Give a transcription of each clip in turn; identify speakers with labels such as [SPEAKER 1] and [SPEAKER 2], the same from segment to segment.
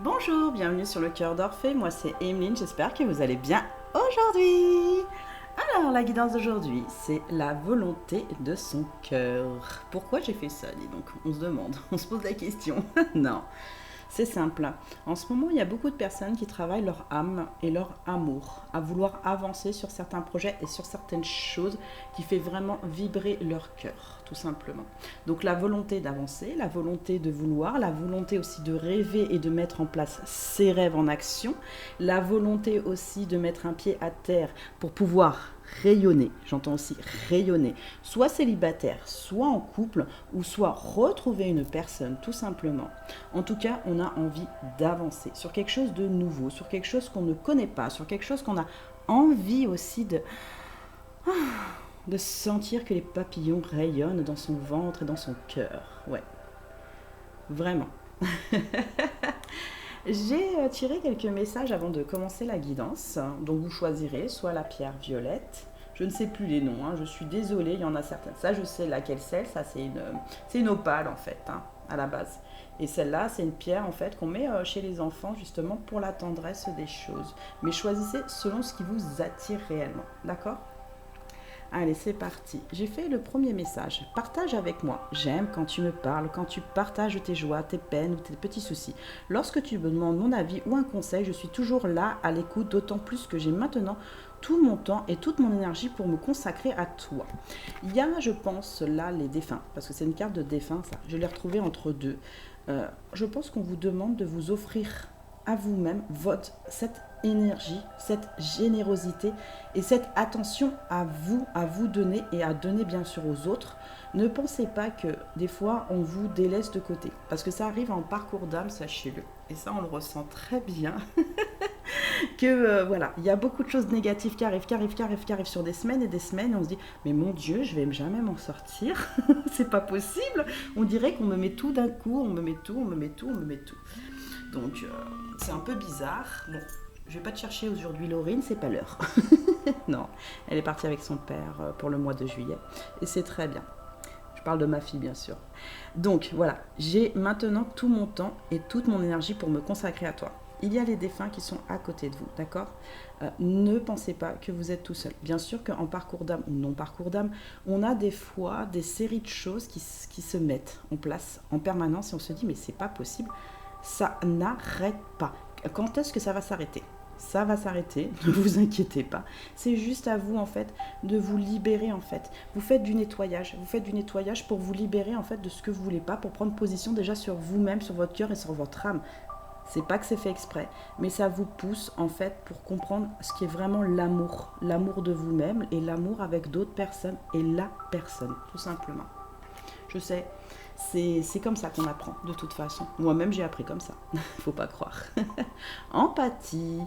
[SPEAKER 1] Bonjour, bienvenue sur le cœur d'Orphée, moi c'est Emeline, j'espère que vous allez bien aujourd'hui. Alors la guidance d'aujourd'hui, c'est la volonté de son cœur. Pourquoi j'ai fait ça, dis donc, on se demande, on se pose la question. Non, c'est simple. En ce moment, il y a beaucoup de personnes qui travaillent leur âme et leur amour, à vouloir avancer sur certains projets et sur certaines choses qui fait vraiment vibrer leur cœur, tout simplement. Donc la volonté d'avancer, la volonté de vouloir, la volonté aussi de rêver et de mettre en place ses rêves en action, la volonté aussi de mettre un pied à terre pour pouvoir rayonner, j'entends aussi rayonner, soit célibataire, soit en couple, ou soit retrouver une personne, tout simplement. En tout cas, on a envie d'avancer sur quelque chose de nouveau, sur quelque chose qu'on ne connaît pas, sur quelque chose qu'on a envie aussi de sentir que les papillons rayonnent dans son ventre et dans son cœur. Ouais, vraiment. J'ai tiré quelques messages avant de commencer la guidance. Donc vous choisirez soit la pierre violette, je ne sais plus les noms, je suis désolée, il y en a certaines. Ça, je sais laquelle c'est, ça c'est une opale en fait, à la base. Et celle-là, c'est une pierre en fait qu'on met chez les enfants justement pour la tendresse des choses. Mais choisissez selon ce qui vous attire réellement, d'accord? Allez, c'est parti. J'ai fait le premier message. Partage avec moi. J'aime quand tu me parles, quand tu partages tes joies, tes peines ou tes petits soucis. Lorsque tu me demandes mon avis ou un conseil, je suis toujours là à l'écoute, d'autant plus que j'ai maintenant tout mon temps et toute mon énergie pour me consacrer à toi. Il y a, je pense, là les défunts, parce que c'est une carte de défunt, ça. Je l'ai retrouvée entre deux. Je pense qu'on vous demande de vous offrir à vous-même cette énergie, cette générosité et cette attention à vous donner et à donner bien sûr aux autres. Ne pensez pas que des fois on vous délaisse de côté, parce que ça arrive en parcours d'âme, sachez-le. Et ça on le ressent très bien, que voilà, il y a beaucoup de choses négatives qui arrivent sur des semaines et des semaines, et on se dit, mais mon Dieu, je vais jamais m'en sortir, c'est pas possible, on dirait qu'on me met tout d'un coup, on me met tout. Donc c'est un peu bizarre. Bon, je vais pas te chercher aujourd'hui Laurine, c'est pas l'heure. Non, elle est partie avec son père pour le mois de juillet. Et c'est très bien. Je parle de ma fille, bien sûr. Donc voilà, j'ai maintenant tout mon temps et toute mon énergie pour me consacrer à toi. Il y a les défunts qui sont à côté de vous, d'accord? Ne pensez pas que vous êtes tout seul. Bien sûr qu'en parcours d'âme ou non parcours d'âme, on a des fois des séries de choses qui se mettent en place en permanence et on se dit mais c'est pas possible, ça n'arrête pas. Quand est-ce que ça va s'arrêter? Ça va s'arrêter, ne vous inquiétez pas. C'est juste à vous en fait de vous libérer en fait. Vous faites du nettoyage, pour vous libérer en fait de ce que vous voulez pas, pour prendre position déjà sur vous-même, sur votre cœur et sur votre âme. C'est pas que c'est fait exprès, mais ça vous pousse en fait pour comprendre ce qui est vraiment l'amour de vous-même et l'amour avec d'autres personnes et la personne, tout simplement. Je sais, c'est comme ça qu'on apprend, de toute façon. Moi-même, j'ai appris comme ça. Faut pas croire. Empathie.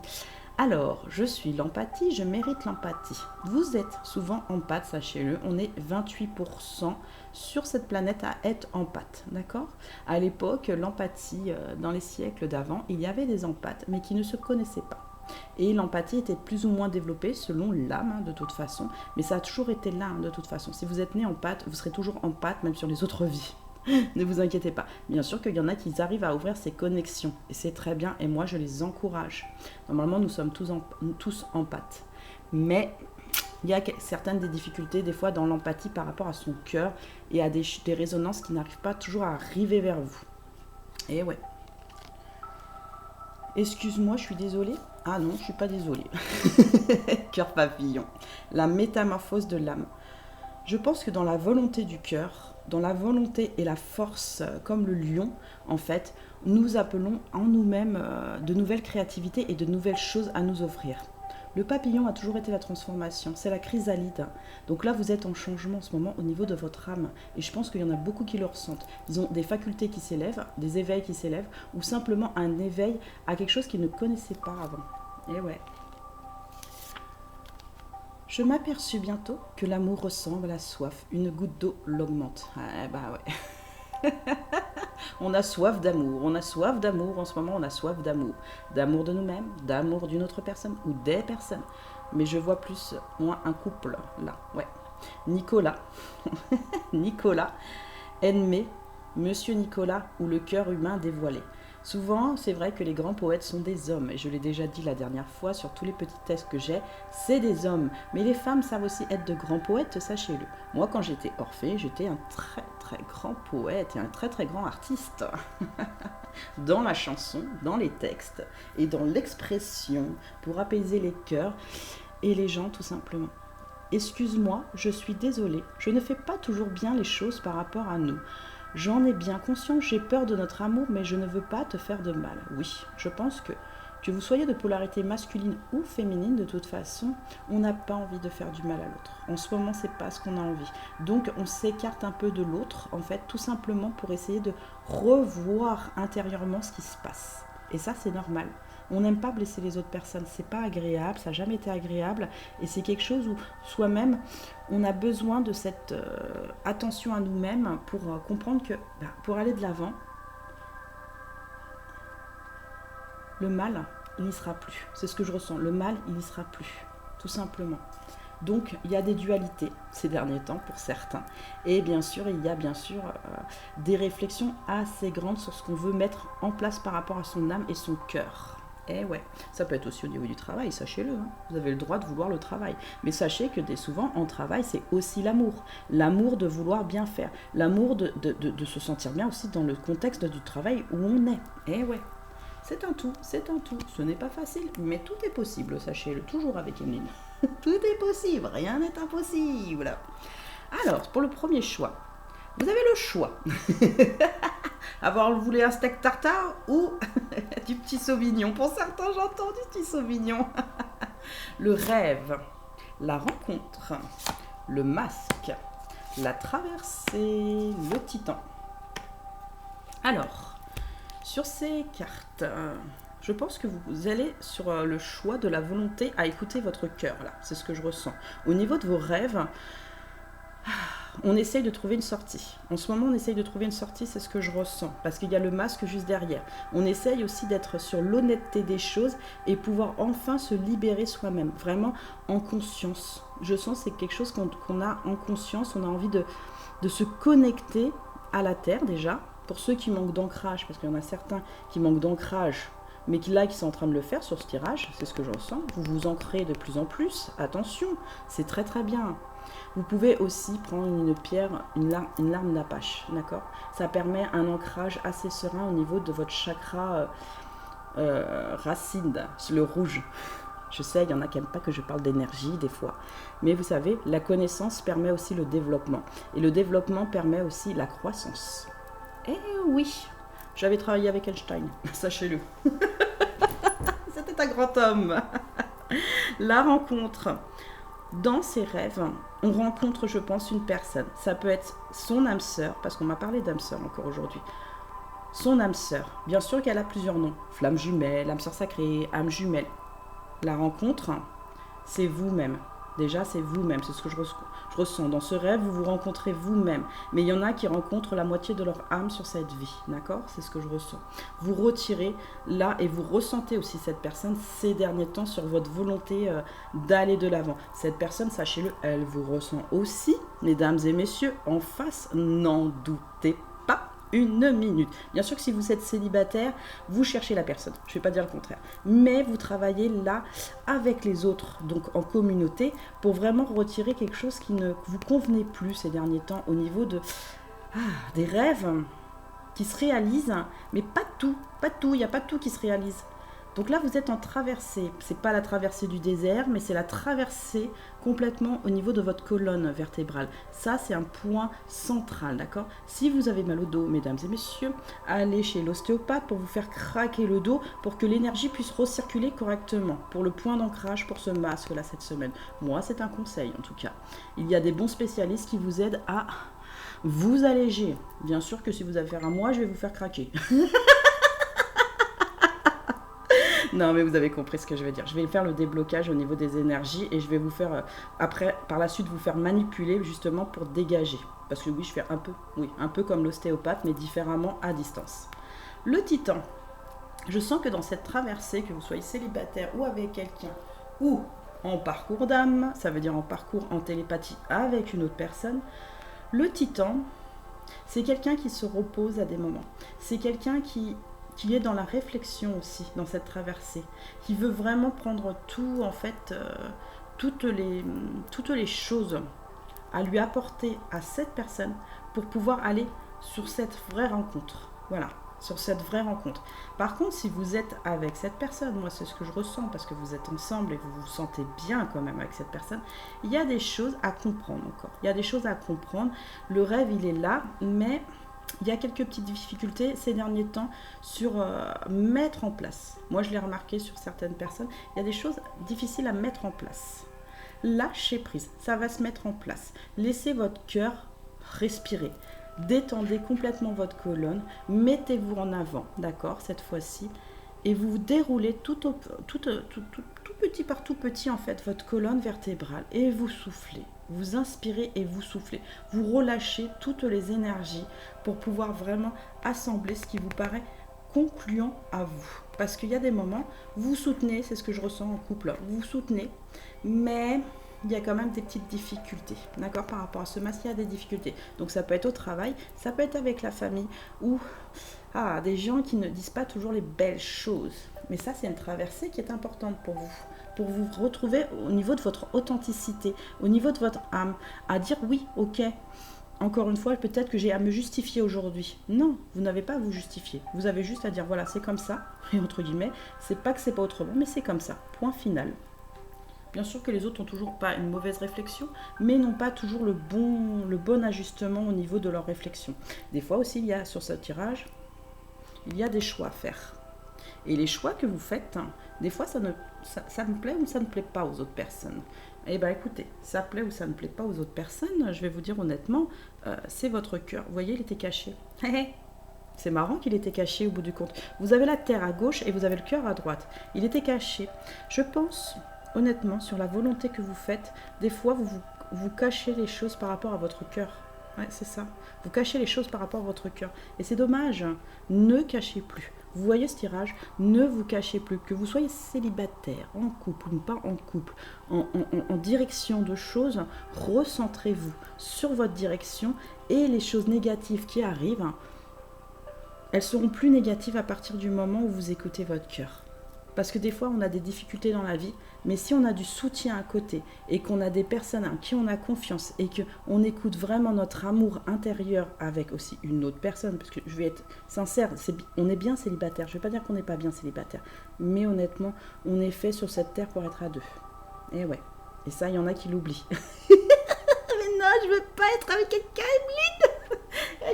[SPEAKER 1] Alors, je suis l'empathie, je mérite l'empathie. Vous êtes souvent empathe, sachez-le. On est 28% sur cette planète à être empathe, d'accord? À l'époque, l'empathie, dans les siècles d'avant, il y avait des empathes, mais qui ne se connaissaient pas. Et l'empathie était plus ou moins développée selon l'âme, de toute façon. Mais ça a toujours été là, de toute façon. Si vous êtes né empathe, vous serez toujours empathe, même sur les autres vies. Ne vous inquiétez pas. Bien sûr qu'il y en a qui arrivent à ouvrir ces connexions. Et c'est très bien. Et moi, je les encourage. Normalement, nous sommes tous empathes. Mais il y a certaines des difficultés, des fois, dans l'empathie par rapport à son cœur et à des résonances qui n'arrivent pas toujours à arriver vers vous. Et ouais. Excuse-moi, je suis désolée. Ah non, je suis pas désolée. Cœur papillon. La métamorphose de l'âme. Je pense que dans la volonté du cœur, dans la volonté et la force, comme le lion, en fait, nous appelons en nous-mêmes de nouvelles créativités et de nouvelles choses à nous offrir. Le papillon a toujours été la transformation, c'est la chrysalide. Donc là, vous êtes en changement en ce moment au niveau de votre âme. Et je pense qu'il y en a beaucoup qui le ressentent. Ils ont des facultés qui s'élèvent, des éveils qui s'élèvent, ou simplement un éveil à quelque chose qu'ils ne connaissaient pas avant. Et ouais. Je m'aperçus bientôt que l'amour ressemble à la soif. Une goutte d'eau l'augmente. Ah, bah ouais. On a soif d'amour. On a soif d'amour en ce moment. On a soif d'amour. D'amour de nous-mêmes, d'amour d'une autre personne ou des personnes. Mais je vois plus, moi, un couple là. Ouais. Nicolas. Nicolas. Ennemi. Monsieur Nicolas ou le cœur humain dévoilé. Souvent, c'est vrai que les grands poètes sont des hommes, et je l'ai déjà dit la dernière fois sur tous les petits textes que j'ai, c'est des hommes. Mais les femmes savent aussi être de grands poètes, sachez-le. Moi, quand j'étais Orphée, j'étais un très très grand poète et un très très grand artiste. Dans la chanson, dans les textes et dans l'expression, pour apaiser les cœurs et les gens tout simplement. Excuse-moi, je suis désolée, je ne fais pas toujours bien les choses par rapport à nous. J'en ai bien conscience, j'ai peur de notre amour, mais je ne veux pas te faire de mal. Oui, je pense que vous soyez de polarité masculine ou féminine, de toute façon, on n'a pas envie de faire du mal à l'autre. En ce moment, c'est pas ce qu'on a envie. Donc, on s'écarte un peu de l'autre, en fait, tout simplement pour essayer de revoir intérieurement ce qui se passe. Et ça, c'est normal. On n'aime pas blesser les autres personnes, c'est pas agréable, ça n'a jamais été agréable, et c'est quelque chose où soi-même, on a besoin de cette attention à nous-mêmes pour comprendre que pour aller de l'avant, le mal, il n'y sera plus. C'est ce que je ressens, le mal, il n'y sera plus, tout simplement. Donc, il y a des dualités ces derniers temps pour certains. Et bien sûr, il y a des réflexions assez grandes sur ce qu'on veut mettre en place par rapport à son âme et son cœur. Eh ouais, ça peut être aussi au niveau du travail, sachez-le. Hein. Vous avez le droit de vouloir le travail. Mais sachez que souvent, en travail, c'est aussi l'amour. L'amour de vouloir bien faire. L'amour de se sentir bien aussi dans le contexte du travail où on est. Eh ouais. C'est un tout, c'est un tout. Ce n'est pas facile, mais tout est possible, sachez-le, toujours avec Emeline. Tout est possible, rien n'est impossible. Alors, pour le premier choix, vous avez le choix. Vous voulez un steak tartare ou du petit sauvignon. Pour certains, j'entends du petit sauvignon. Le rêve, la rencontre, le masque, la traversée, le titan. Alors, sur ces cartes, je pense que vous allez sur le choix de la volonté à écouter votre cœur, là. C'est ce que je ressens. Au niveau de vos rêves, on essaye de trouver une sortie. En ce moment, on essaye de trouver une sortie, c'est ce que je ressens. Parce qu'il y a le masque juste derrière. On essaye aussi d'être sur l'honnêteté des choses et pouvoir enfin se libérer soi-même. Vraiment en conscience. Je sens que c'est quelque chose qu'on a en conscience. On a envie de se connecter à la terre déjà. Pour ceux qui manquent d'ancrage, parce qu'il y en a certains qui manquent d'ancrage, mais qui sont en train de le faire sur ce tirage, c'est ce que je ressens. Vous vous ancrez de plus en plus. Attention, c'est très très bien. Vous pouvez aussi prendre une pierre, une larme d'Apache, d'accord? Ça permet un ancrage assez serein au niveau de votre chakra racine, le rouge. Je sais, il y en a qui n'aiment pas que je parle d'énergie des fois. Mais vous savez, la connaissance permet aussi le développement. Et le développement permet aussi la croissance. Eh oui, j'avais travaillé avec Einstein, sachez-le. C'était un grand homme. La rencontre. Dans ses rêves, on rencontre, je pense, une personne. Ça peut être son âme sœur, parce qu'on m'a parlé d'âme sœur encore aujourd'hui. Son âme sœur. Bien sûr qu'elle a plusieurs noms. Flamme jumelle, âme sœur sacrée, âme jumelle. La rencontre, c'est vous-même. Déjà, c'est vous-même. C'est ce que je ressens. Dans ce rêve, vous vous rencontrez vous-même. Mais il y en a qui rencontrent la moitié de leur âme sur cette vie. D'accord? C'est ce que je ressens. Vous retirez là et vous ressentez aussi cette personne ces derniers temps sur votre volonté d'aller de l'avant. Cette personne, sachez-le, elle vous ressent aussi, mesdames et messieurs, en face. N'en doutez pas une minute. Bien sûr que si vous êtes célibataire, vous cherchez la personne. Je ne vais pas dire le contraire. Mais vous travaillez là avec les autres, donc en communauté, pour vraiment retirer quelque chose qui ne vous convenait plus ces derniers temps au niveau des rêves qui se réalisent, mais pas tout, il n'y a pas tout qui se réalise. Donc là, vous êtes en traversée. C'est pas la traversée du désert, mais c'est la traversée complètement au niveau de votre colonne vertébrale. Ça, c'est un point central, d'accord? Si vous avez mal au dos, mesdames et messieurs, allez chez l'ostéopathe pour vous faire craquer le dos pour que l'énergie puisse recirculer correctement. Pour le point d'ancrage, pour ce masque-là cette semaine. Moi, c'est un conseil, en tout cas. Il y a des bons spécialistes qui vous aident à vous alléger. Bien sûr que si vous avez affaire à moi, je vais vous faire craquer. Non, mais vous avez compris ce que je veux dire. Je vais faire le déblocage au niveau des énergies et je vais vous faire, par la suite, vous faire manipuler justement pour dégager. Parce que oui, je fais un peu comme l'ostéopathe, mais différemment à distance. Le titan. Je sens que dans cette traversée, que vous soyez célibataire ou avec quelqu'un, ou en parcours d'âme, ça veut dire en parcours en télépathie avec une autre personne, le titan, c'est quelqu'un qui se repose à des moments. C'est quelqu'un qui qui est dans la réflexion aussi, dans cette traversée, qui veut vraiment prendre tout, en fait, toutes les choses à lui apporter à cette personne pour pouvoir aller sur cette vraie rencontre. Voilà, sur cette vraie rencontre. Par contre, si vous êtes avec cette personne, moi c'est ce que je ressens parce que vous êtes ensemble et vous vous sentez bien quand même avec cette personne, il y a des choses à comprendre encore. Il y a des choses à comprendre. Le rêve, il est là, mais il y a quelques petites difficultés ces derniers temps sur mettre en place. Moi, je l'ai remarqué sur certaines personnes, il y a des choses difficiles à mettre en place. Lâchez prise, ça va se mettre en place. Laissez votre cœur respirer. Détendez complètement votre colonne, mettez-vous en avant, d'accord, cette fois-ci, et vous déroulez tout petit par tout petit, en fait, votre colonne vertébrale, et vous soufflez. Vous inspirez et vous soufflez. Vous relâchez toutes les énergies pour pouvoir vraiment assembler ce qui vous paraît concluant à vous. Parce qu'il y a des moments, vous soutenez, c'est ce que je ressens en couple, vous soutenez, mais il y a quand même des petites difficultés, d'accord, par rapport à ce masque, il y a des difficultés. Donc ça peut être au travail, ça peut être avec la famille, ou des gens qui ne disent pas toujours les belles choses. Mais ça, c'est une traversée qui est importante pour vous retrouver au niveau de votre authenticité, au niveau de votre âme, à dire oui, ok, encore une fois, peut-être que j'ai à me justifier aujourd'hui. Non, vous n'avez pas à vous justifier. Vous avez juste à dire, voilà, c'est comme ça, et entre guillemets, c'est pas que c'est pas autrement, mais c'est comme ça, point final. Bien sûr que les autres n'ont toujours pas une mauvaise réflexion, mais n'ont pas toujours le bon ajustement au niveau de leur réflexion. Des fois aussi, il y a sur ce tirage, il y a des choix à faire. Et les choix que vous faites, des fois, ça me plaît ou ça ne plaît pas aux autres personnes. Eh bien, écoutez, ça plaît ou ça ne plaît pas aux autres personnes, je vais vous dire honnêtement, c'est votre cœur. Vous voyez, il était caché. C'est marrant qu'il était caché au bout du compte. Vous avez la terre à gauche et vous avez le cœur à droite. Il était caché. Je pense, honnêtement, sur la volonté que vous faites, des fois, vous cachez les choses par rapport à votre cœur. Ouais, c'est ça. Vous cachez les choses par rapport à votre cœur. Et c'est dommage. Ne cachez plus. Vous voyez ce tirage, ne vous cachez plus. Que vous soyez célibataire, en couple ou pas en couple, en direction de choses, recentrez-vous sur votre direction et les choses négatives qui arrivent, elles seront plus négatives à partir du moment où vous écoutez votre cœur. Parce que des fois, on a des difficultés dans la vie, mais si on a du soutien à côté et qu'on a des personnes en qui on a confiance et qu'on écoute vraiment notre amour intérieur avec aussi une autre personne, parce que je vais être sincère, on est bien célibataire, je ne vais pas dire qu'on n'est pas bien célibataire, mais honnêtement, on est fait sur cette terre pour être à deux. Et ouais, et ça, il y en a qui l'oublient. Mais non, je ne veux pas être avec quelqu'un, Emeline.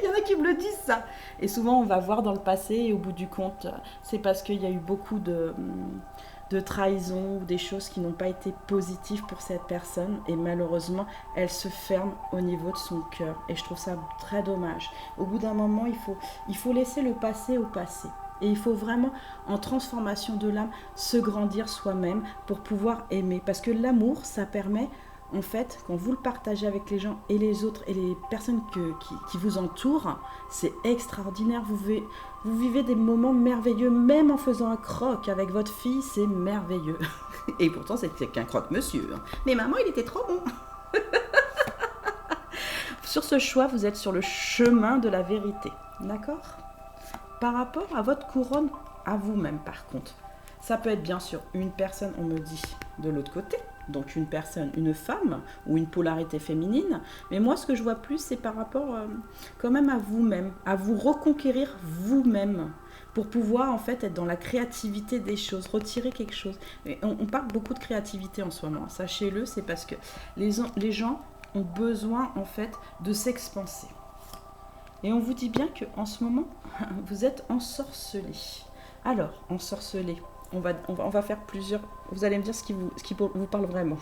[SPEAKER 1] Il y en a qui me le disent ça. Et souvent, on va voir dans le passé et au bout du compte, c'est parce qu'il y a eu beaucoup de trahison ou des choses qui n'ont pas été positives pour cette personne. Et malheureusement, elle se ferme au niveau de son cœur. Et je trouve ça très dommage. Au bout d'un moment, il faut laisser le passé au passé. Et il faut vraiment, en transformation de l'âme, se grandir soi-même pour pouvoir aimer. Parce que l'amour, ça permet... En fait, quand vous le partagez avec les gens et les autres et les personnes qui vous entourent, c'est extraordinaire. Vous vivez des moments merveilleux, même en faisant un croque avec votre fille, c'est merveilleux. Et pourtant, c'est qu'un croque-monsieur. Mais maman, il était trop bon. Sur ce choix, vous êtes sur le chemin de la vérité. D'accord ? Par rapport à votre couronne, à vous-même par contre. Ça peut être bien sûr une personne, on me dit, de l'autre côté. Donc une personne, une femme ou une polarité féminine. Mais moi, ce que je vois plus, c'est par rapport quand même à vous-même, à vous reconquérir vous-même pour pouvoir en fait être dans la créativité des choses, retirer quelque chose. Et on parle beaucoup de créativité en ce moment. Sachez-le, c'est parce que les gens ont besoin en fait de s'expanser. Et on vous dit bien qu'en ce moment, vous êtes ensorcelés. Alors, ensorcelés. On va faire plusieurs... Vous allez me dire ce qui vous parle vraiment.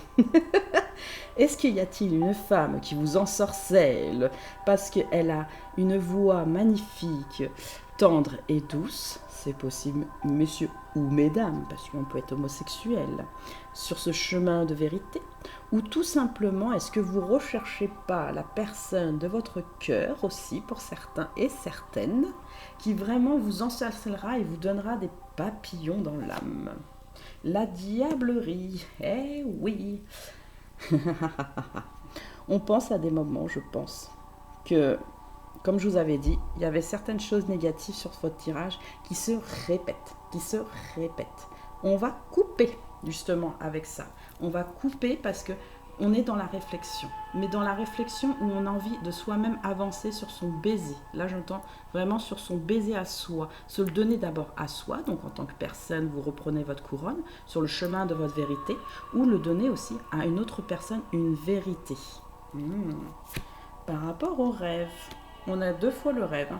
[SPEAKER 1] Est-ce qu'il y a-t-il une femme qui vous ensorcelle parce qu'elle a une voix magnifique, tendre et douce? C'est possible, messieurs ou mesdames, parce qu'on peut être homosexuel, sur ce chemin de vérité. Ou tout simplement, est-ce que vous ne recherchez pas la personne de votre cœur aussi, pour certains et certaines, qui vraiment vous ensorcellera et vous donnera des papillons dans l'âme? La diablerie, eh oui. On pense à des moments, je pense, que comme je vous avais dit, il y avait certaines choses négatives sur votre tirage qui se répètent, On va couper justement avec ça. On va couper parce que on est dans la réflexion. Mais dans la réflexion où on a envie de soi-même avancer sur son baiser. Là, j'entends vraiment sur son baiser à soi. Se le donner d'abord à soi, donc en tant que personne, vous reprenez votre couronne sur le chemin de votre vérité, ou le donner aussi à une autre personne, une vérité. Par rapport au rêve, on a 2 fois le rêve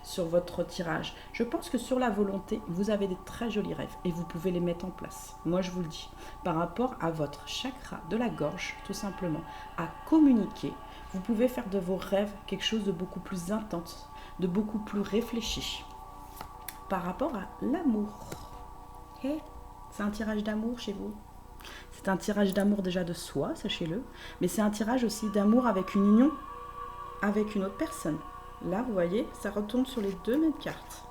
[SPEAKER 1] sur votre tirage. Je pense que sur la volonté, vous avez des très jolis rêves et vous pouvez les mettre en place. Moi, je vous le dis. Par rapport à votre chakra de la gorge, tout simplement, à communiquer, vous pouvez faire de vos rêves quelque chose de beaucoup plus intense, de beaucoup plus réfléchi. Par rapport à l'amour. C'est un tirage d'amour chez vous. C'est un tirage d'amour déjà de soi, sachez-le, mais c'est un tirage aussi d'amour avec une union avec une autre personne. Là, vous voyez, ça retourne sur les 2 mêmes cartes.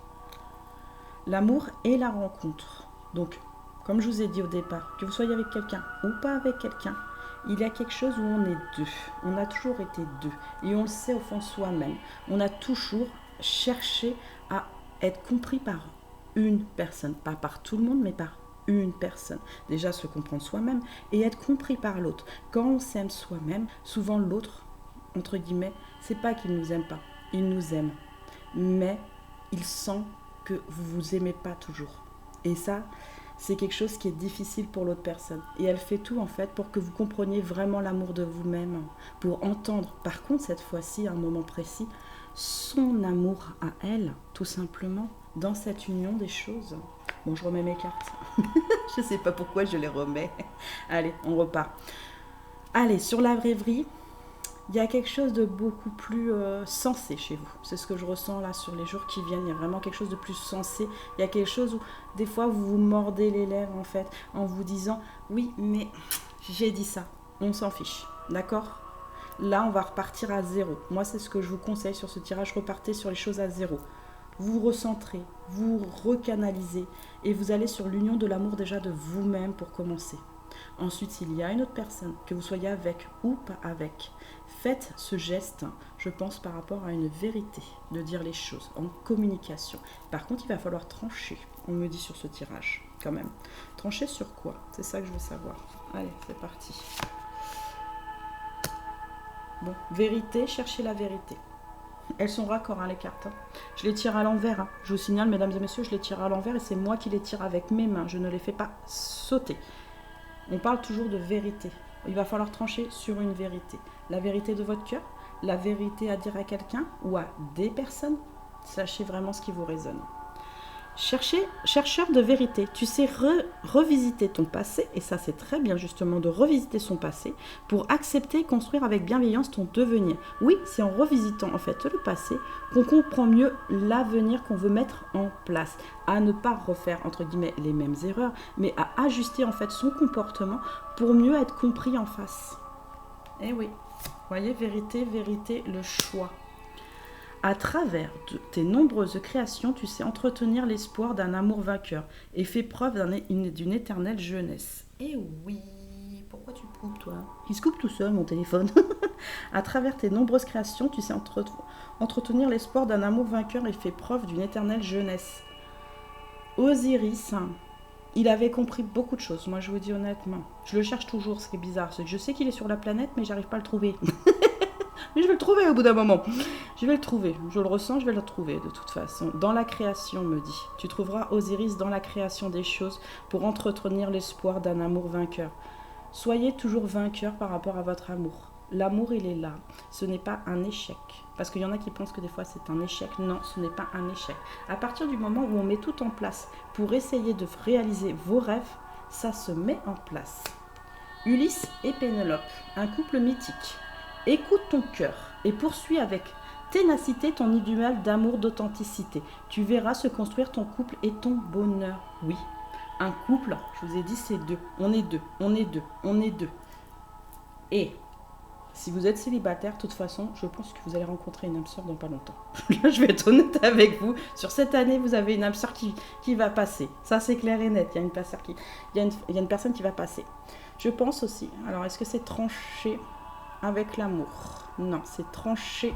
[SPEAKER 1] L'amour et la rencontre. Donc, comme je vous ai dit au départ, que vous soyez avec quelqu'un ou pas avec quelqu'un, il y a quelque chose où on est 2. On a toujours été 2. Et on le sait au fond de soi-même. On a toujours cherché à être compris par une personne. Pas par tout le monde, mais par une personne. Déjà, se comprendre soi-même et être compris par l'autre. Quand on s'aime soi-même, souvent l'autre, entre guillemets, c'est pas qu'il nous aime pas, il nous aime, mais il sent que vous vous aimez pas toujours. Et ça, c'est quelque chose qui est difficile pour l'autre personne. Et elle fait tout en fait pour que vous compreniez vraiment l'amour de vous-même, pour entendre, par contre cette fois-ci, à un moment précis, son amour à elle, tout simplement, dans cette union des choses. Bon, je remets mes cartes. Je sais pas pourquoi je les remets. Allez, on repart. Allez, sur la rêverie, il y a quelque chose de beaucoup plus sensé chez vous. C'est ce que je ressens là sur les jours qui viennent. Il y a vraiment quelque chose de plus sensé. Il y a quelque chose où des fois vous vous mordez les lèvres en fait en vous disant oui mais j'ai dit ça. On s'en fiche. D'accord ? Là on va repartir à 0. Moi c'est ce que je vous conseille sur ce tirage. Repartez sur les choses à 0. Vous recentrez, vous recanalisez et vous allez sur l'union de l'amour déjà de vous-même pour commencer. Ensuite, s'il y a une autre personne, que vous soyez avec ou pas avec, faites ce geste, je pense, par rapport à une vérité, de dire les choses en communication. Par contre, il va falloir trancher, on me dit sur ce tirage, quand même. Trancher sur quoi? C'est ça que je veux savoir. Allez, c'est parti. Bon, vérité, cherchez la vérité. Elles sont raccords, hein, les cartes. Je les tire à l'envers. Je vous signale, mesdames et messieurs, je les tire à l'envers et c'est moi qui les tire avec mes mains. Je ne les fais pas sauter. On parle toujours de vérité. Il va falloir trancher sur une vérité. La vérité de votre cœur, la vérité à dire à quelqu'un ou à des personnes. Sachez vraiment ce qui vous résonne. Chercheur de vérité, tu sais revisiter ton passé, et ça c'est très bien justement de revisiter son passé pour accepter et construire avec bienveillance ton devenir. Oui, c'est en revisitant en fait le passé qu'on comprend mieux l'avenir qu'on veut mettre en place, à ne pas refaire entre guillemets les mêmes erreurs, mais à ajuster en fait son comportement pour mieux être compris en face. Eh oui, voyez, vérité, le choix. À travers tes nombreuses créations, tu sais entretenir l'espoir d'un amour vainqueur et fais preuve d'une éternelle jeunesse. Eh oui, pourquoi tu coupes toi? Il se coupe tout seul mon téléphone. À travers tes nombreuses créations, tu sais entretenir l'espoir d'un amour vainqueur et fais preuve d'une éternelle jeunesse. Osiris, il avait compris beaucoup de choses, moi je vous dis honnêtement. Je le cherche toujours, ce qui est bizarre, c'est que je sais qu'il est sur la planète mais j'arrive pas à le trouver. Mais je vais le trouver au bout d'un moment. Je vais le trouver. Je le ressens, je vais le trouver de toute façon. Dans la création, me dit. Tu trouveras Osiris dans la création des choses pour entretenir l'espoir d'un amour vainqueur. Soyez toujours vainqueur par rapport à votre amour. L'amour, il est là. Ce n'est pas un échec. Parce qu'il y en a qui pensent que des fois c'est un échec. Non, ce n'est pas un échec. À partir du moment où on met tout en place pour essayer de réaliser vos rêves, ça se met en place. Ulysse et Pénélope, un couple mythique. Écoute ton cœur et poursuis avec ténacité ton idéal d'amour, d'authenticité. Tu verras se construire ton couple et ton bonheur. Oui, un couple, je vous ai dit, c'est 2. On est 2, on est 2, on est 2. Et si vous êtes célibataire, de toute façon, je pense que vous allez rencontrer une âme sœur dans pas longtemps. Là, je vais être honnête avec vous. Sur cette année, vous avez une âme sœur qui va passer. Ça, c'est clair et net. Il y a une personne qui va passer. Je pense aussi. Alors, est-ce que c'est tranché avec l'amour? Non, c'est tranché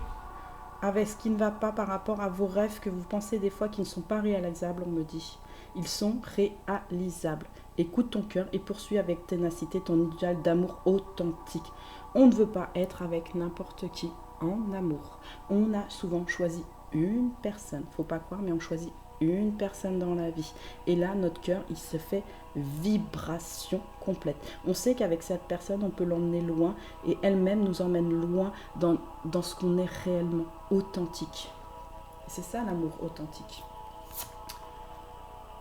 [SPEAKER 1] avec ce qui ne va pas par rapport à vos rêves que vous pensez des fois qui ne sont pas réalisables, on me dit. Ils sont réalisables. Écoute ton cœur et poursuis avec ténacité ton idéal d'amour authentique. On ne veut pas être avec n'importe qui en amour. On a souvent choisi une personne. Faut pas croire, mais on choisit une personne dans la vie. Et là, notre cœur, il se fait vibration complète. On sait qu'avec cette personne, on peut l'emmener loin et elle-même nous emmène loin dans ce qu'on est réellement authentique. C'est ça l'amour authentique.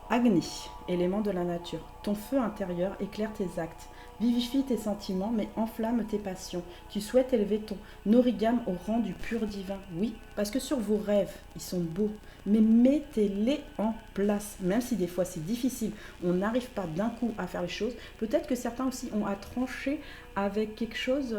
[SPEAKER 1] Agni, élément de la nature. Ton feu intérieur éclaire tes actes. Vivifie tes sentiments, mais enflamme tes passions. Tu souhaites élever ton origame au rang du pur divin. Oui, parce que sur vos rêves, ils sont beaux, mais mettez-les en place. Même si des fois c'est difficile, on n'arrive pas d'un coup à faire les choses. Peut-être que certains aussi ont à trancher avec quelque chose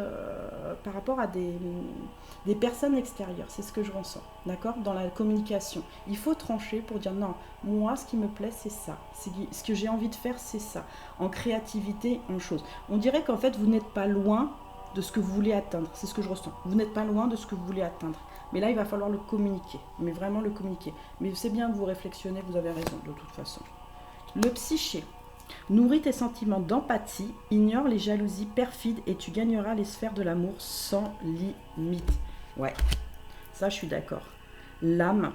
[SPEAKER 1] par rapport à des personnes extérieures. C'est ce que je ressens, d'accord? Dans la communication, il faut trancher pour dire non, moi ce qui me plaît c'est ça. Ce que j'ai envie de faire c'est ça. En créativité, en choses. On dirait qu'en fait vous n'êtes pas loin de ce que vous voulez atteindre. C'est ce que je ressens. Vous n'êtes pas loin de ce que vous voulez atteindre. Mais là, il va falloir le communiquer. Mais vraiment le communiquer. Mais c'est bien que vous réflexionnez, vous avez raison de toute façon. Le psyché. Nourris tes sentiments d'empathie, ignore les jalousies perfides et tu gagneras les sphères de l'amour sans limite. Ouais, ça je suis d'accord. L'âme,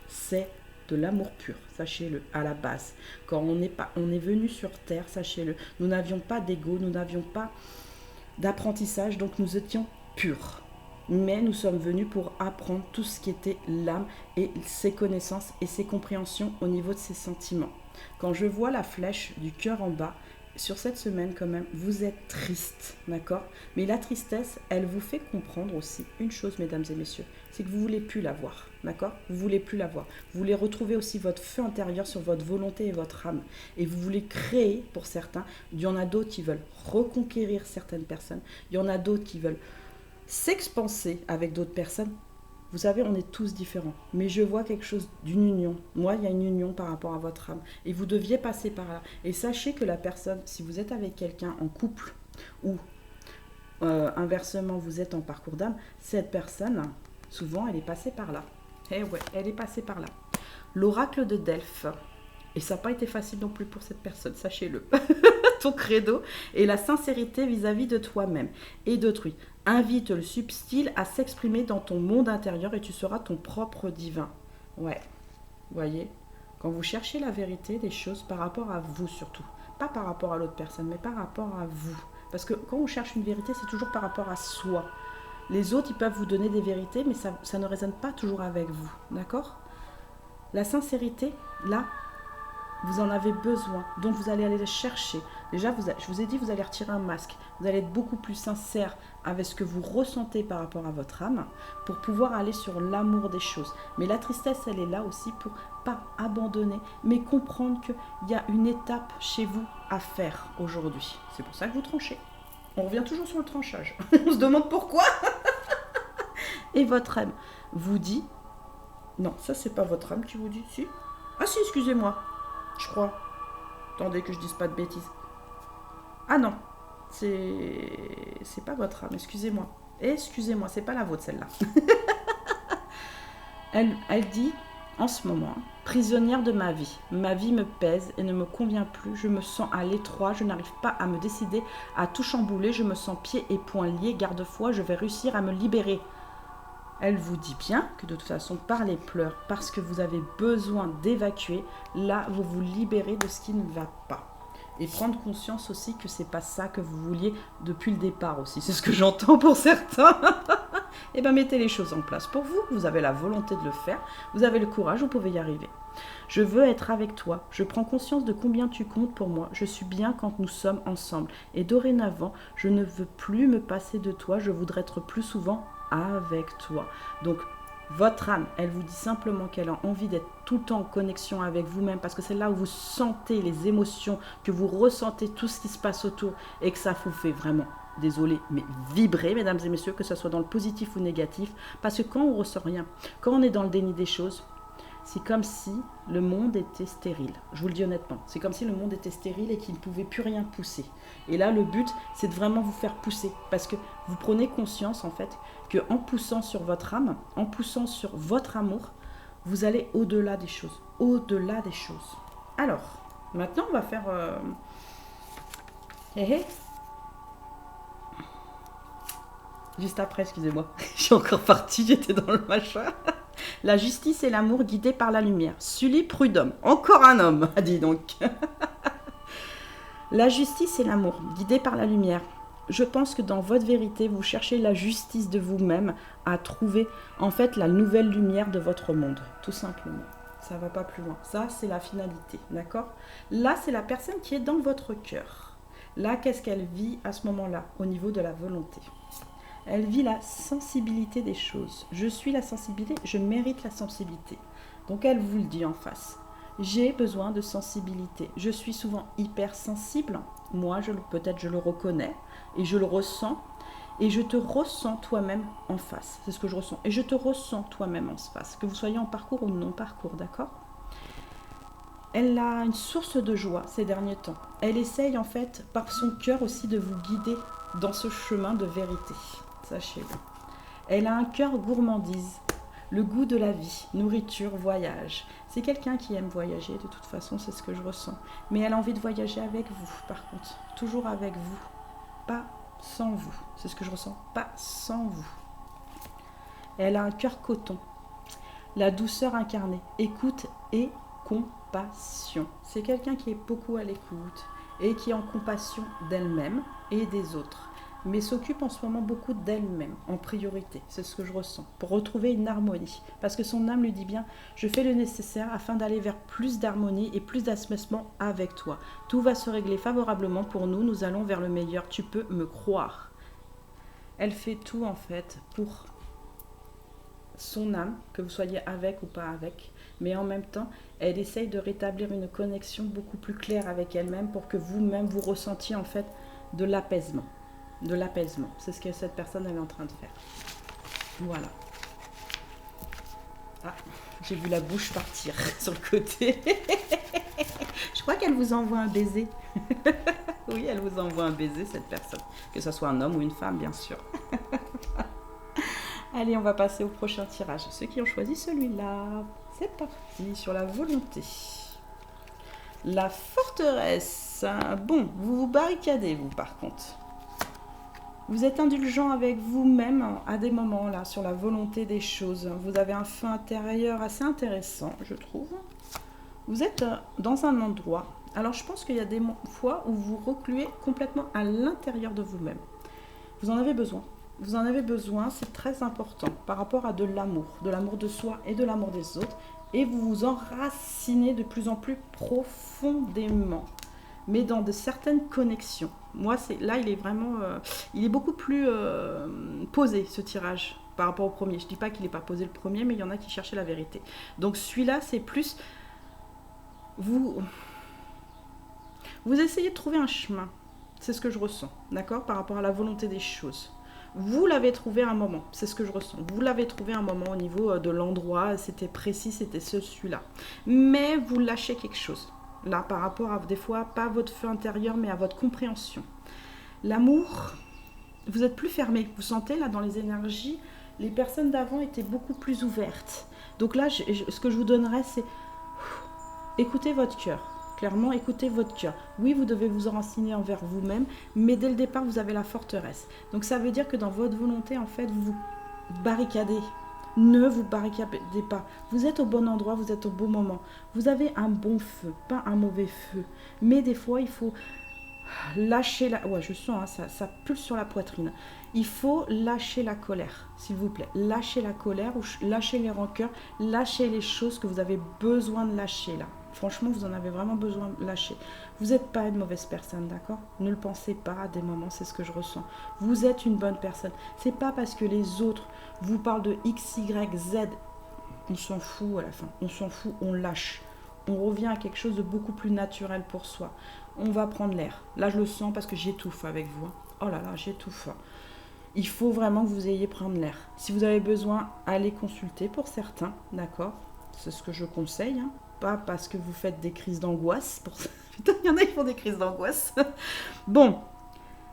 [SPEAKER 1] c'est de l'amour pur, sachez-le, à la base. Quand on est venu sur Terre, sachez-le, nous n'avions pas d'ego, nous n'avions pas d'apprentissage, donc nous étions purs. Mais nous sommes venus pour apprendre tout ce qui était l'âme et ses connaissances et ses compréhensions au niveau de ses sentiments. Quand je vois la flèche du cœur en bas, sur cette semaine quand même, vous êtes triste, d'accord? Mais la tristesse, elle vous fait comprendre aussi une chose, mesdames et messieurs, c'est que vous ne voulez plus la voir, d'accord? Vous ne voulez plus la voir. Vous voulez retrouver aussi votre feu intérieur sur votre volonté et votre âme. Et vous voulez créer, pour certains, il y en a d'autres qui veulent reconquérir certaines personnes, il y en a d'autres qui veulent s'expanser avec d'autres personnes. Vous savez, on est tous différents, mais je vois quelque chose d'une union. Moi, il y a une union par rapport à votre âme. Et vous deviez passer par là. Et sachez que la personne, si vous êtes avec quelqu'un en couple, ou inversement, vous êtes en parcours d'âme, cette personne, souvent, elle est passée par là. Eh ouais, elle est passée par là. L'oracle de Delphes. Et ça n'a pas été facile non plus pour cette personne, sachez-le. Ton credo est la sincérité vis-à-vis de toi-même et d'autrui. Invite le subtil à s'exprimer dans ton monde intérieur et tu seras ton propre divin. Ouais, vous voyez, quand vous cherchez la vérité des choses par rapport à vous surtout, pas par rapport à l'autre personne, mais par rapport à vous. Parce que quand on cherche une vérité, c'est toujours par rapport à soi. Les autres, ils peuvent vous donner des vérités, mais ça ne résonne pas toujours avec vous, d'accord? La sincérité, là, vous en avez besoin, donc vous allez aller les chercher. Déjà, je vous ai dit, vous allez retirer un masque. Vous allez être beaucoup plus sincère avec ce que vous ressentez par rapport à votre âme pour pouvoir aller sur l'amour des choses. Mais la tristesse, elle est là aussi pour pas abandonner, mais comprendre qu'il y a une étape chez vous à faire aujourd'hui. C'est pour ça que vous tranchez. On revient toujours sur le tranchage. On se demande pourquoi. Et votre âme vous dit... Non, ça, c'est pas votre âme qui vous dit. Si. Ah si, excusez-moi. Je crois. Attendez que je dise pas de bêtises. Ah non, c'est pas votre âme, excusez-moi. Excusez-moi, c'est pas la vôtre celle-là. elle dit, en ce moment, prisonnière de ma vie me pèse et ne me convient plus, je me sens à l'étroit, je n'arrive pas à me décider à tout chambouler, je me sens pieds et poings liés, garde-foi, je vais réussir à me libérer. Elle vous dit bien que de toute façon, par les pleurs, parce que vous avez besoin d'évacuer, là, vous vous libérez de ce qui ne va pas. Et prendre conscience aussi que c'est pas ça que vous vouliez depuis le départ aussi. C'est ce que j'entends pour certains. Et bien, mettez les choses en place. Pour vous, vous avez la volonté de le faire, vous avez le courage, vous pouvez y arriver. Je veux être avec toi. Je prends conscience de combien tu comptes pour moi. Je suis bien quand nous sommes ensemble. Et dorénavant, je ne veux plus me passer de toi. Je voudrais être plus souvent avec toi. Donc, votre âme, elle vous dit simplement qu'elle a envie d'être tout le temps en connexion avec vous-même parce que c'est là où vous sentez les émotions, que vous ressentez tout ce qui se passe autour et que ça vous fait vraiment, désolé, mais vibrer, mesdames et messieurs, que ce soit dans le positif ou négatif, parce que quand on ressent rien, quand on est dans le déni des choses, c'est comme si le monde était stérile. Je vous le dis honnêtement. C'est comme si le monde était stérile et qu'il ne pouvait plus rien pousser. Et là, le but, c'est de vraiment vous faire pousser. Parce que vous prenez conscience, en fait, qu'en poussant sur votre âme, en poussant sur votre amour, vous allez au-delà des choses. Au-delà des choses. Alors, maintenant, on va faire... Juste après, excusez-moi. Je suis encore partie, j'étais dans le machin. La justice et l'amour guidés par la lumière. Sully Prudhomme. Encore un homme, dis donc. La justice et l'amour guidés par la lumière. Je pense que dans votre vérité, vous cherchez la justice de vous-même à trouver en fait la nouvelle lumière de votre monde. Tout simplement. Ça ne va pas plus loin. Ça, c'est la finalité. D'accord? Là, c'est la personne qui est dans votre cœur. Là, qu'est-ce qu'elle vit à ce moment-là, au niveau de la volonté? Elle vit la sensibilité des choses. Je suis la sensibilité, je mérite la sensibilité. Donc elle vous le dit en face. J'ai besoin de sensibilité. Je suis souvent hypersensible. Moi, peut-être je le reconnais et je le ressens. Et je te ressens toi-même en face. C'est ce que je ressens. Et je te ressens toi-même en face. Que vous soyez en parcours ou non parcours, d'accord? Elle a une source de joie ces derniers temps. Elle essaye en fait par son cœur aussi de vous guider dans ce chemin de vérité. Sachez-le. Elle a un cœur gourmandise, le goût de la vie, nourriture, voyage. C'est quelqu'un qui aime voyager, de toute façon, c'est ce que je ressens. Mais elle a envie de voyager avec vous, par contre. Toujours avec vous, pas sans vous. C'est ce que je ressens, pas sans vous. Elle a un cœur coton, la douceur incarnée, écoute et compassion. C'est quelqu'un qui est beaucoup à l'écoute et qui est en compassion d'elle-même et des autres, mais s'occupe en ce moment beaucoup d'elle-même, en priorité, c'est ce que je ressens, pour retrouver une harmonie. Parce que son âme lui dit bien, je fais le nécessaire afin d'aller vers plus d'harmonie et plus d'apaisement avec toi. Tout va se régler favorablement pour nous, nous allons vers le meilleur, tu peux me croire. Elle fait tout en fait pour son âme, que vous soyez avec ou pas avec, mais en même temps, elle essaye de rétablir une connexion beaucoup plus claire avec elle-même pour que vous-même vous ressentiez en fait de l'apaisement. De l'apaisement. C'est ce que cette personne elle est en train de faire. Voilà. Ah, j'ai vu la bouche partir sur le côté. Je crois qu'elle vous envoie un baiser. Oui, elle vous envoie un baiser, cette personne. Que ce soit un homme ou une femme, bien sûr. Allez, on va passer au prochain tirage. Ceux qui ont choisi celui-là, c'est parti sur la volonté. La forteresse. Bon, vous vous barricadez, vous, par contre. Vous êtes indulgent avec vous-même à des moments là, sur la volonté des choses. Vous avez un feu intérieur assez intéressant, je trouve. Vous êtes dans un endroit. Alors je pense qu'il y a des fois où vous recluez complètement à l'intérieur de vous-même. Vous en avez besoin. Vous en avez besoin, c'est très important par rapport à de l'amour de soi et de l'amour des autres. Et vous vous enracinez de plus en plus profondément, mais dans de certaines connexions. Moi, là, il est vraiment, il est beaucoup plus posé, ce tirage, par rapport au premier. Je ne dis pas qu'il n'est pas posé le premier, mais il y en a qui cherchaient la vérité. Donc celui-là, c'est plus, vous essayez de trouver un chemin. C'est ce que je ressens, d'accord, par rapport à la volonté des choses. Vous l'avez trouvé à un moment, c'est ce que je ressens. Vous l'avez trouvé à un moment au niveau de l'endroit, c'était précis, c'était celui-là. Mais vous lâchez quelque chose. Là, par rapport à, des fois, pas à votre feu intérieur, mais à votre compréhension. L'amour, vous êtes plus fermé. Vous sentez, là, dans les énergies, les personnes d'avant étaient beaucoup plus ouvertes. Donc là, ce que je vous donnerais, c'est écoutez votre cœur. Clairement, écoutez votre cœur. Oui, vous devez vous enraciner envers vous-même, mais dès le départ, vous avez la forteresse. Donc ça veut dire que dans votre volonté, en fait, vous vous barricadez. Ne vous barricadez pas. Vous êtes au bon endroit, vous êtes au bon moment. Vous avez un bon feu, pas un mauvais feu. Mais des fois, il faut lâcher la... Ouais, je sens, hein, ça pulse sur la poitrine. Il faut lâcher la colère, s'il vous plaît. Lâcher la colère ou lâcher les rancœurs, lâcher les choses que vous avez besoin de lâcher là. Franchement, vous en avez vraiment besoin de lâcher. Vous n'êtes pas une mauvaise personne, d'accord? Ne le pensez pas à des moments, c'est ce que je ressens. Vous êtes une bonne personne. C'est pas parce que les autres vous parlent de X, Y, Z. On s'en fout à la fin. On s'en fout, on lâche. On revient à quelque chose de beaucoup plus naturel pour soi. On va prendre l'air. Là, je le sens parce que j'étouffe avec vous. Oh là là, j'étouffe. Il faut vraiment que vous ayez prendre l'air. Si vous avez besoin, allez consulter pour certains, d'accord? C'est ce que je conseille, hein. Pas parce que vous faites des crises d'angoisse. Pour... Putain, il y en a qui font des crises d'angoisse. Bon,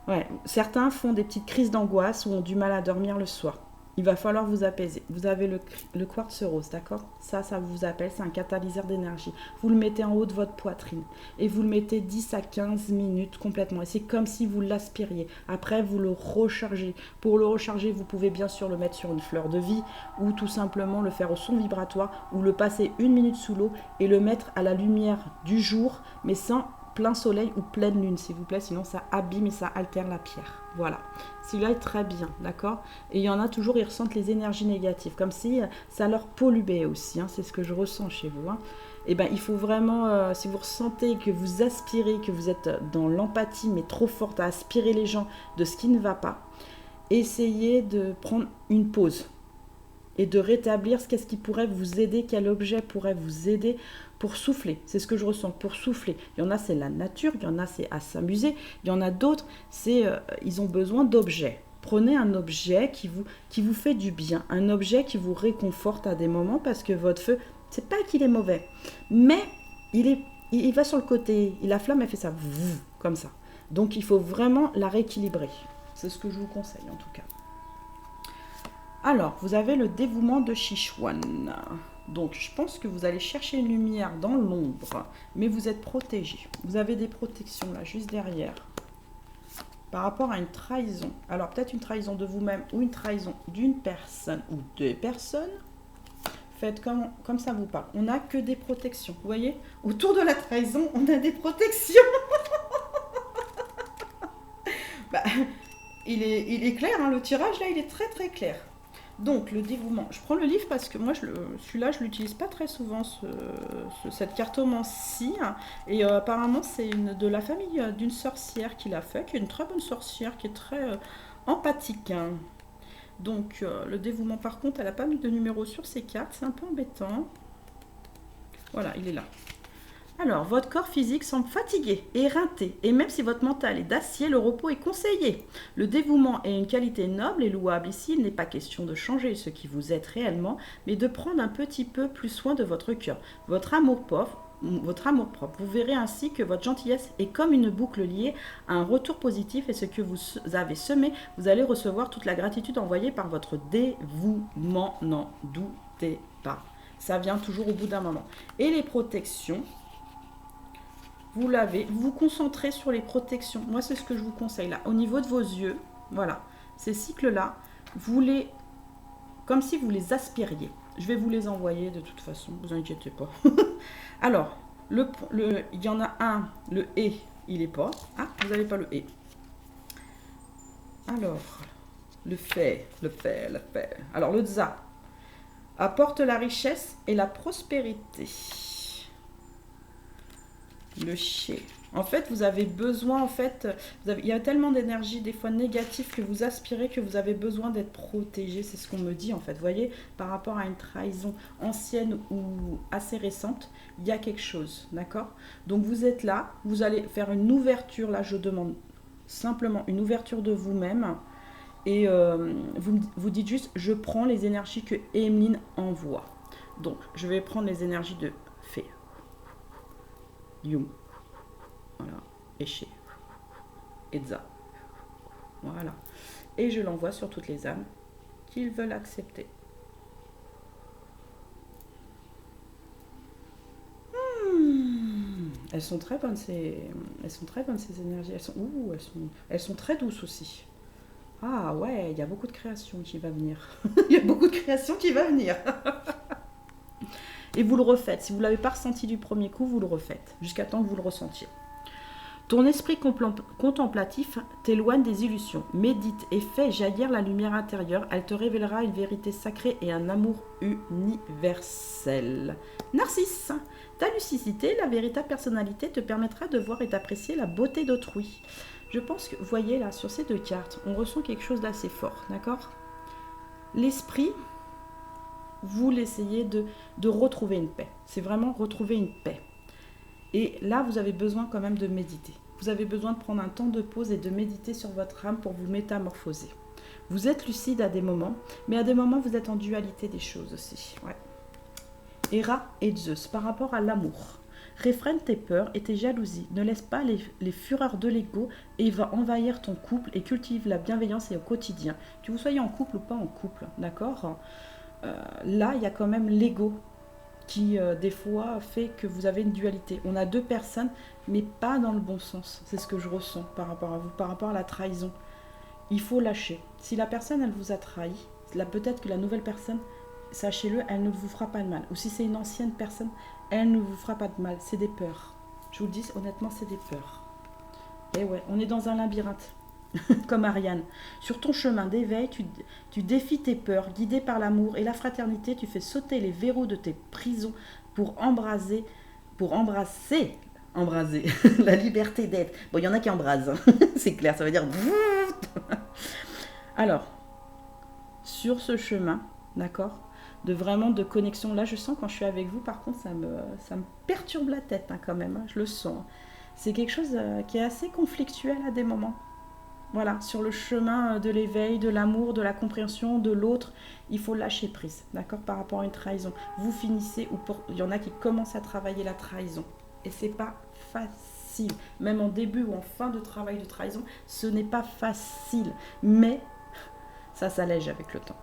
[SPEAKER 1] ouais, certains font des petites crises d'angoisse ou ont du mal à dormir le soir. Il va falloir vous apaiser. Vous avez le quartz rose, d'accord? Ça vous appelle, c'est un catalyseur d'énergie. Vous le mettez en haut de votre poitrine et vous le mettez 10 à 15 minutes complètement. Et c'est comme si vous l'aspiriez. Après, vous le rechargez. Pour le recharger, vous pouvez bien sûr le mettre sur une fleur de vie ou tout simplement le faire au son vibratoire ou le passer 1 minute sous l'eau et le mettre à la lumière du jour, mais sans plein soleil ou pleine lune, s'il vous plaît, sinon ça abîme et ça altère la pierre. Voilà. Celui-là est très bien, d'accord? Et il y en a toujours, ils ressentent les énergies négatives, comme si ça leur polluait aussi, hein, c'est ce que je ressens chez vous. Hein. Et ben, il faut vraiment, si vous ressentez que vous aspirez, que vous êtes dans l'empathie, mais trop forte à aspirer les gens de ce qui ne va pas, essayez de prendre une pause et de rétablir qu'est-ce qui pourrait vous aider, quel objet pourrait vous aider pour souffler. C'est ce que je ressens, pour souffler. Il y en a, c'est la nature, il y en a, c'est à s'amuser, il y en a d'autres, c'est ils ont besoin d'objets. Prenez un objet qui vous fait du bien, un objet qui vous réconforte à des moments parce que votre feu, c'est pas qu'il est mauvais, mais il va sur le côté, la flamme, elle fait ça, comme ça. Donc il faut vraiment la rééquilibrer. C'est ce que je vous conseille en tout cas. Alors, vous avez le dévouement de Sichuan. Donc, je pense que vous allez chercher une lumière dans l'ombre, mais vous êtes protégé. Vous avez des protections là, juste derrière. Par rapport à une trahison. Alors, peut-être une trahison de vous-même ou une trahison d'une personne ou deux personnes. Faites comme ça vous parle. On n'a que des protections. Vous voyez? Autour de la trahison, on a des protections. Bah, il est clair, hein, le tirage là, il est très très clair. Donc, le dévouement. Je prends le livre parce que moi, celui-là, je ne l'utilise pas très souvent, cette cartomancie. Et apparemment, c'est de la famille d'une sorcière qui l'a fait, qui est une très bonne sorcière, qui est très empathique. Hein. Donc, le dévouement, par contre, elle n'a pas mis de numéro sur ses cartes. C'est un peu embêtant. Voilà, il est là. Alors, votre corps physique semble fatigué, éreinté, et même si votre mental est d'acier, le repos est conseillé. Le dévouement est une qualité noble et louable. Ici, il n'est pas question de changer ce qui vous êtes réellement, mais de prendre un petit peu plus soin de votre cœur. Votre amour-propre, vous verrez ainsi que votre gentillesse est comme une boucle liée à un retour positif et ce que vous avez semé, vous allez recevoir toute la gratitude envoyée par votre dévouement. N'en doutez pas. Ça vient toujours au bout d'un moment. Et les protections... Vous vous concentrez sur les protections. Moi, c'est ce que je vous conseille là. Au niveau de vos yeux, voilà, ces cycles-là, comme si vous les aspiriez. Je vais vous les envoyer de toute façon, ne vous inquiétez pas. Alors, il y en a un, le « et », il n'est pas. Ah, vous n'avez pas le « et ». Alors, le « fait ». Alors, le « za » apporte la richesse et la prospérité. Le ché. En fait, vous avez besoin, il y a tellement d'énergie, des fois négative, que vous aspirez, que vous avez besoin d'être protégé. C'est ce qu'on me dit, en fait. Vous voyez, par rapport à une trahison ancienne ou assez récente, il y a quelque chose, d'accord? Donc, vous êtes là, vous allez faire une ouverture. Là, je demande simplement une ouverture de vous-même. Et vous dites juste, je prends les énergies que Emeline envoie. Donc, je vais prendre les énergies de Fée. Yum, voilà, Éché, Edza, voilà. Et je l'envoie sur toutes les âmes qu'ils veulent accepter. Elles sont très bonnes ces énergies. Elles sont très douces aussi. Ah ouais, il y a beaucoup de création qui va venir. Il y a beaucoup de création qui va venir. Et vous le refaites. Si vous ne l'avez pas ressenti du premier coup, vous le refaites, jusqu'à temps que vous le ressentiez. Ton esprit contemplatif t'éloigne des illusions. Médite et fais jaillir la lumière intérieure. Elle te révélera une vérité sacrée et un amour universel. Narcisse, ta lucidité, la véritable personnalité te permettra de voir et d'apprécier la beauté d'autrui. Je pense que, vous voyez là, sur ces deux cartes, on ressent quelque chose d'assez fort, d'accord? L'esprit... vous l'essayez de retrouver une paix. C'est vraiment retrouver une paix. Et là, vous avez besoin quand même de méditer. Vous avez besoin de prendre un temps de pause et de méditer sur votre âme pour vous métamorphoser. Vous êtes lucide à des moments, mais à des moments, vous êtes en dualité des choses aussi. Ouais. Héra et Zeus, par rapport à l'amour. Réfrène tes peurs et tes jalousies. Ne laisse pas les fureurs de l'ego et va envahir ton couple et cultive la bienveillance et au quotidien. Que vous soyez en couple ou pas en couple, d'accord. Là, il y a quand même l'ego qui, des fois, fait que vous avez une dualité. On a deux personnes, mais pas dans le bon sens. C'est ce que je ressens par rapport à vous, par rapport à la trahison. Il faut lâcher. Si la personne, elle vous a trahi, là, peut-être que la nouvelle personne, sachez-le, elle ne vous fera pas de mal. Ou si c'est une ancienne personne, elle ne vous fera pas de mal. C'est des peurs. Je vous le dis, honnêtement, c'est des peurs. Et ouais, on est dans un labyrinthe, comme Ariane. Sur ton chemin d'éveil, tu défies tes peurs, guidé par l'amour et la fraternité, tu fais sauter les verrous de tes prisons pour embraser la liberté d'être. Bon, il y en a qui embrasent, hein. C'est clair, ça veut dire... Alors, sur ce chemin, d'accord, de vraiment de connexion, là je sens quand je suis avec vous, par contre ça me perturbe la tête, hein, quand même, hein, je le sens. C'est quelque chose qui est assez conflictuel à des moments. Voilà, sur le chemin de l'éveil, de l'amour, de la compréhension de l'autre, il faut lâcher prise, d'accord, par rapport à une trahison. Vous finissez, il y en a qui commencent à travailler la trahison, et c'est pas facile. Même en début ou en fin de travail de trahison, ce n'est pas facile, mais ça s'allège avec le temps.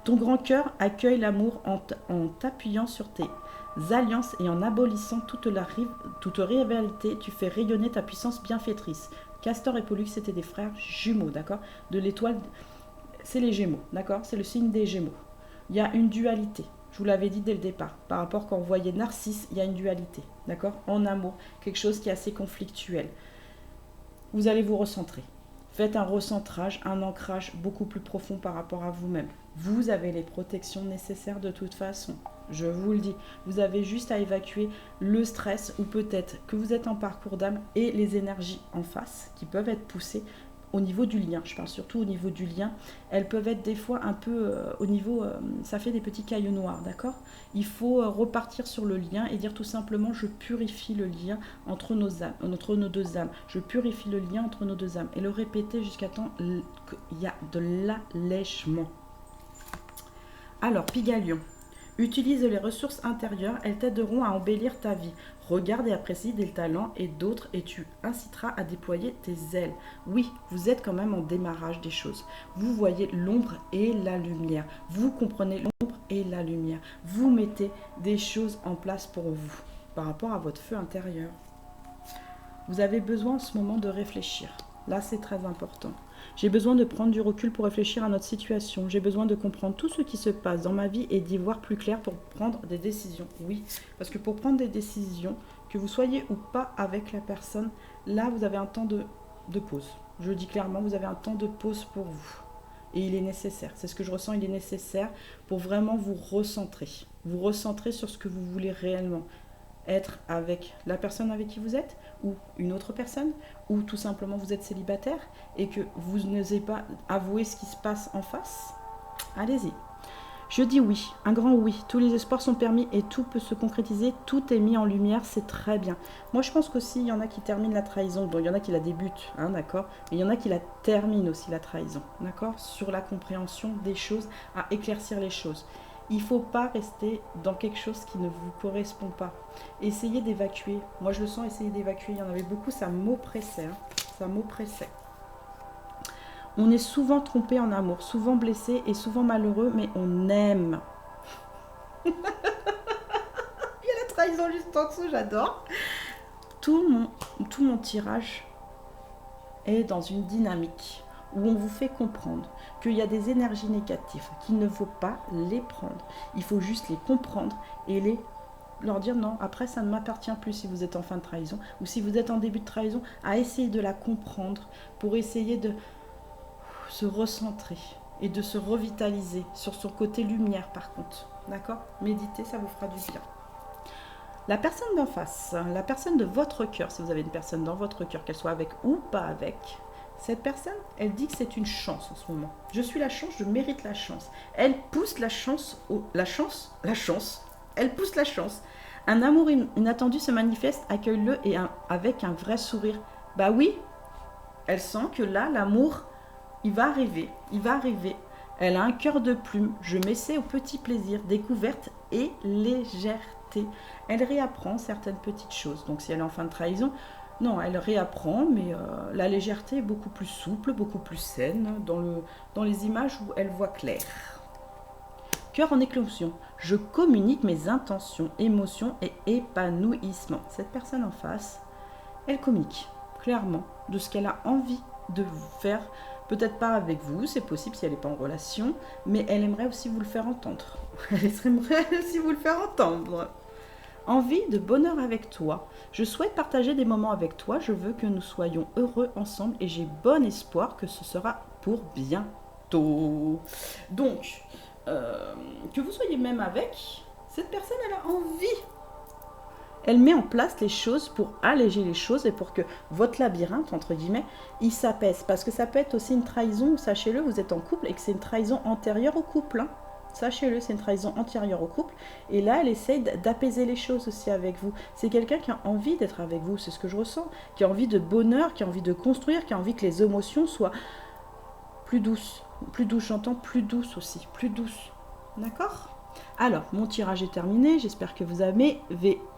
[SPEAKER 1] Ton grand cœur accueille l'amour en t'appuyant sur tes alliances et en abolissant toute rivalité, tu fais rayonner ta puissance bienfaitrice. Castor et Pollux, c'était des frères jumeaux, d'accord. De l'étoile, c'est les Gémeaux, d'accord. C'est le signe des Gémeaux. Il y a une dualité, je vous l'avais dit dès le départ. Par rapport quand vous voyez Narcisse, il y a une dualité, d'accord. En amour, quelque chose qui est assez conflictuel. Vous allez vous recentrer. Faites un recentrage, un ancrage beaucoup plus profond par rapport à vous-même. Vous avez les protections nécessaires de toute façon. Je vous le dis. Vous avez juste à évacuer le stress ou peut-être que vous êtes en parcours d'âme et les énergies en face qui peuvent être poussées au niveau du lien. Je parle surtout au niveau du lien. Elles peuvent être des fois un peu au niveau... ça fait des petits cailloux noirs, d'accord. Il faut repartir sur le lien et dire tout simplement je purifie le lien entre nos âmes, entre nos deux âmes. Je purifie le lien entre nos deux âmes. Et le répéter jusqu'à temps qu'il y a de l'allègement. Alors, Pygalion. Utilise les ressources intérieures, elles t'aideront à embellir ta vie. Regarde et apprécie des talents et d'autres et tu inciteras à déployer tes ailes. Oui, vous êtes quand même en démarrage des choses. Vous voyez l'ombre et la lumière. Vous comprenez l'ombre et la lumière. Vous mettez des choses en place pour vous par rapport à votre feu intérieur. Vous avez besoin en ce moment de réfléchir. Là, c'est très important. J'ai besoin de prendre du recul pour réfléchir à notre situation. J'ai besoin de comprendre tout ce qui se passe dans ma vie et d'y voir plus clair pour prendre des décisions. Oui, parce que pour prendre des décisions, que vous soyez ou pas avec la personne, là, vous avez un temps de pause. Je le dis clairement, vous avez un temps de pause pour vous. Et il est nécessaire. C'est ce que je ressens, il est nécessaire pour vraiment vous recentrer. Vous recentrer sur ce que vous voulez réellement. Être avec la personne avec qui vous êtes ou une autre personne ou tout simplement vous êtes célibataire et que vous n'osez pas avouer ce qui se passe en face, allez-y. Je dis oui, un grand oui. Tous les espoirs sont permis et tout peut se concrétiser. Tout est mis en lumière, c'est très bien. Moi, je pense qu'aussi, il y en a qui terminent la trahison. Bon, il y en a qui la débutent, hein, d'accord. Mais il y en a qui la terminent aussi, la trahison, d'accord. Sur la compréhension des choses, à éclaircir les choses. Il ne faut pas rester dans quelque chose qui ne vous correspond pas. Essayez d'évacuer. Moi, je le sens, essayez d'évacuer. Il y en avait beaucoup, ça m'oppressait. Hein. Ça m'oppressait. On est souvent trompé en amour, souvent blessé et souvent malheureux, mais on aime. Il y a la trahison juste en dessous, j'adore. Tout mon tirage est dans une dynamique où on vous fait comprendre qu'il y a des énergies négatives, qu'il ne faut pas les prendre. Il faut juste les comprendre et leur dire non, après ça ne m'appartient plus si vous êtes en fin de trahison ou si vous êtes en début de trahison, à essayer de la comprendre pour essayer de se recentrer et de se revitaliser sur son côté lumière par contre. D'accord ? Méditez, ça vous fera du bien. La personne d'en face, la personne de votre cœur, si vous avez une personne dans votre cœur, qu'elle soit avec ou pas avec, cette personne, elle dit que c'est une chance en ce moment. Je suis la chance, je mérite la chance. Elle pousse la chance, elle pousse la chance. Un amour inattendu se manifeste, accueille-le et avec un vrai sourire. Bah oui, elle sent que là, l'amour, il va arriver. Elle a un cœur de plume. Je m'essaie au petit plaisir, découverte et légèreté. légèreté. Elle réapprend certaines petites choses. Donc si elle est en fin de trahison, non, elle réapprend, mais la légèreté est beaucoup plus souple, beaucoup plus saine dans les images où elle voit clair. Cœur en éclosion. Je communique mes intentions, émotions et épanouissement. Cette personne en face, elle communique clairement de ce qu'elle a envie de faire. Peut-être pas avec vous, c'est possible si elle n'est pas en relation, mais elle aimerait aussi vous le faire entendre. Elle aimerait aussi vous le faire entendre. Envie de bonheur avec toi. Je souhaite partager des moments avec toi. Je veux que nous soyons heureux ensemble et j'ai bon espoir que ce sera pour bientôt. Donc, que vous soyez même avec, cette personne, elle a envie. Elle met en place les choses pour alléger les choses et pour que votre labyrinthe, entre guillemets, il s'apaise. Parce que ça peut être aussi une trahison, sachez-le, vous êtes en couple et que c'est une trahison antérieure au couple. Hein. Sachez-le, c'est une trahison antérieure au couple. Et là, elle essaye d'apaiser les choses aussi avec vous. C'est quelqu'un qui a envie d'être avec vous, c'est ce que je ressens. Qui a envie de bonheur, qui a envie de construire, qui a envie que les émotions soient plus douces. Plus douces, j'entends plus douces aussi, plus douces. D'accord ? Alors, mon tirage est terminé. J'espère que vous avez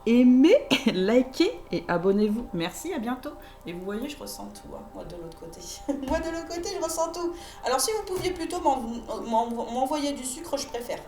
[SPEAKER 1] aimé, liké et abonnez-vous. Merci, à bientôt. Et vous voyez, je ressens tout, hein, moi de l'autre côté. Moi de l'autre côté, je ressens tout. Alors, si vous pouviez plutôt m'envoyer du sucre, je préfère.